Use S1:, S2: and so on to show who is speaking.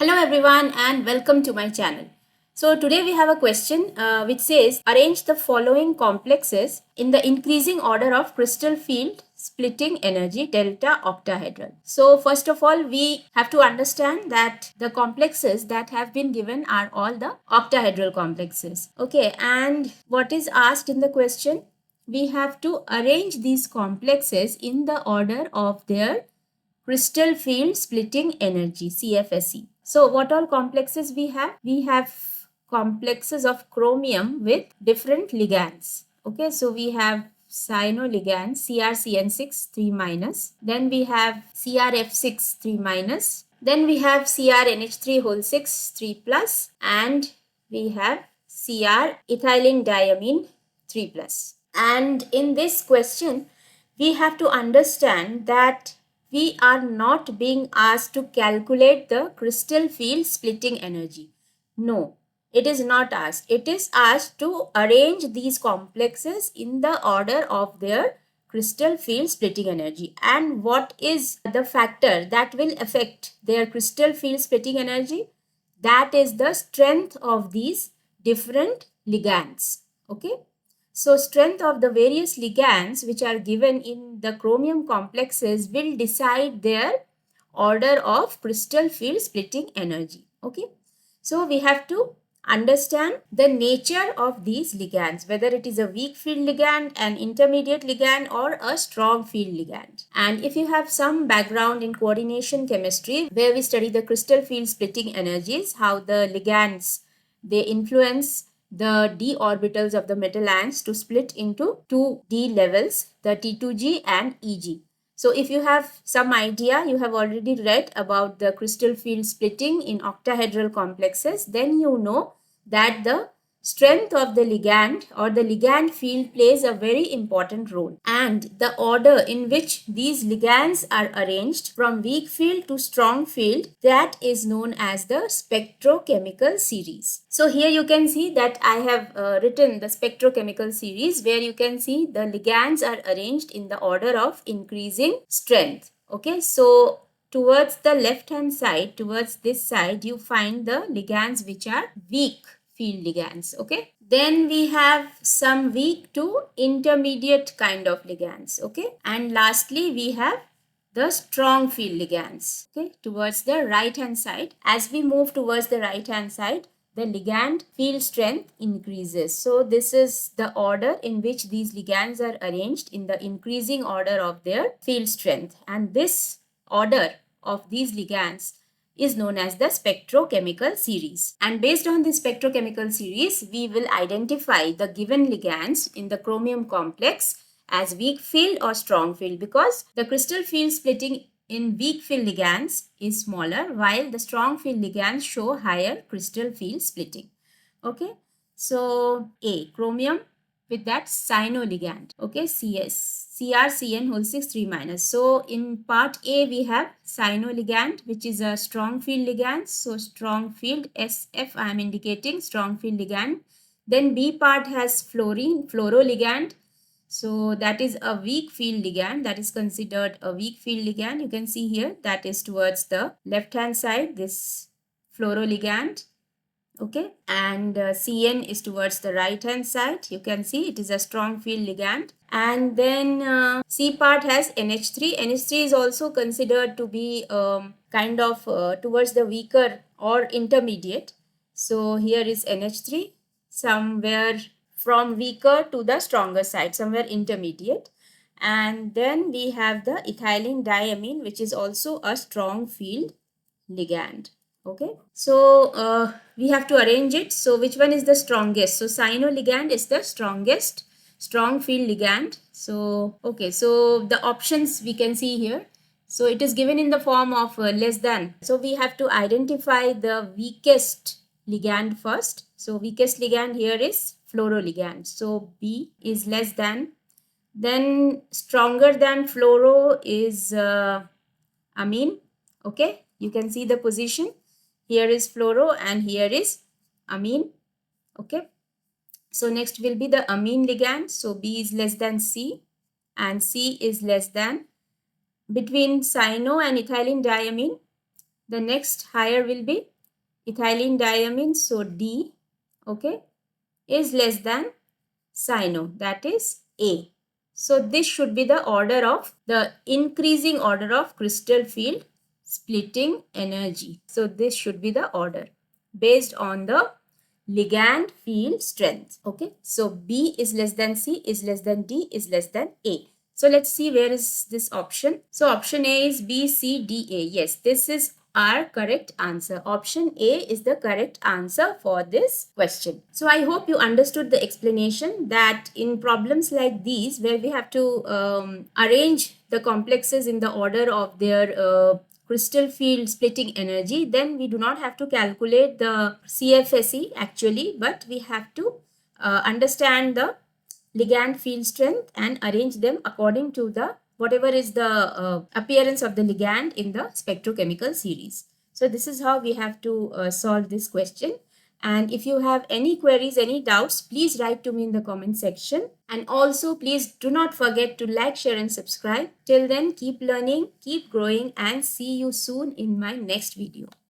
S1: Hello everyone and welcome to my channel. So today we have a question which says arrange the following complexes in the increasing order of crystal field splitting energy delta octahedral. So first of all we have to understand that the complexes that have been given are all the octahedral complexes. Okay, and what is asked in the question? We have to arrange these complexes in the order of their crystal field splitting energy CFSE. So what all complexes we have? We have complexes of chromium with different ligands. Okay, so we have cyano ligand CrCN6 3 minus. Then we have CrF6 3 minus. Then we have CrNH3 whole 6 3 plus. And we have Cr ethylene diamine 3 plus. And in this question, we have to understand that we are not being asked to calculate the crystal field splitting energy. No, it is not asked. It is asked to arrange these complexes in the order of their crystal field splitting energy. And what is the factor that will affect their crystal field splitting energy? That is the strength of these different ligands. Okay. So strength of the various ligands which are given in the chromium complexes will decide their order of crystal field splitting energy. Okay. So we have to understand the nature of these ligands, whether it is a weak field ligand, an intermediate ligand, or a strong field ligand. And if you have some background in coordination chemistry, where we study the crystal field splitting energies, how the ligands, they influence the d orbitals of the metal ions to split into two d levels, the T2G and EG. So if you have some idea, you have already read about the crystal field splitting in octahedral complexes, then you know that the strength of the ligand or the ligand field plays a very important role, and the order in which these ligands are arranged from weak field to strong field, that is known as the spectrochemical series. So here you can see that I have written the spectrochemical series, where you can see the ligands are arranged in the order of increasing strength. Okay, so towards the left hand side, towards this side, you find the ligands which are weak field ligands. Okay, then we have some weak to intermediate kind of ligands. Okay, and lastly we have the strong field ligands. Okay, towards the right hand side. As we move towards the right hand side, the ligand field strength increases. So this is the order in which these ligands are arranged in the increasing order of their field strength, and this order of these ligands is known as the spectrochemical series. And based on this spectrochemical series, we will identify the given ligands in the chromium complex as weak field or strong field, because the crystal field splitting in weak field ligands is smaller, while the strong field ligands show higher crystal field splitting. Okay, so A, chromium with that cyano ligand. Okay, CrCN whole 6 3 minus. So in part A we have cyano ligand, which is a strong field ligand. So strong field SF I am indicating strong field ligand. Then B part has fluorine fluoro ligand. So that is a weak field ligand, that is considered a weak field ligand. You can see here that is towards the left hand side, this fluoro ligand. Okay, and Cn is towards the right hand side. You can see it is a strong field ligand. And then C part has NH3. NH3 is also considered to be kind of towards the weaker or intermediate. So here is NH3, somewhere from weaker to the stronger side, somewhere intermediate. And then we have the ethylene diamine, which is also a strong field ligand. Okay, so we have to arrange it. So which one is the strongest? So cyano ligand is the strongest strong field ligand. So okay, so the options we can see here. So it is given in the form of less than. So we have to identify the weakest ligand first. So weakest ligand here is fluoro ligand. So B is less than. Then stronger than fluoro is amine. Okay, you can see the position. Here is fluoro and here is amine. Okay, so next will be the amine ligand. So B is less than C and C is less than. Between cyano and ethylene diamine, the next higher will be ethylene diamine, so D, okay, is less than cyano, that is A. So this should be the order of the increasing order of crystal field splitting energy. So this should be the order based on the ligand field strength. Okay, so B is less than C, is less than D, is less than A. So let's see where is this option. So option A is B, C, D, A. Yes, this is our correct answer. Option A is the correct answer for this question. So I hope you understood the explanation that in problems like these where we have to arrange the complexes in the order of their crystal field splitting energy, then we do not have to calculate the CFSE actually, but we have to understand the ligand field strength and arrange them according to the whatever is the appearance of the ligand in the spectrochemical series. So this is how we have to solve this question. And if you have any queries, any doubts, please write to me in the comment section. And also please do not forget to like, share and subscribe. Till then, keep learning, keep growing, and see you soon in my next video.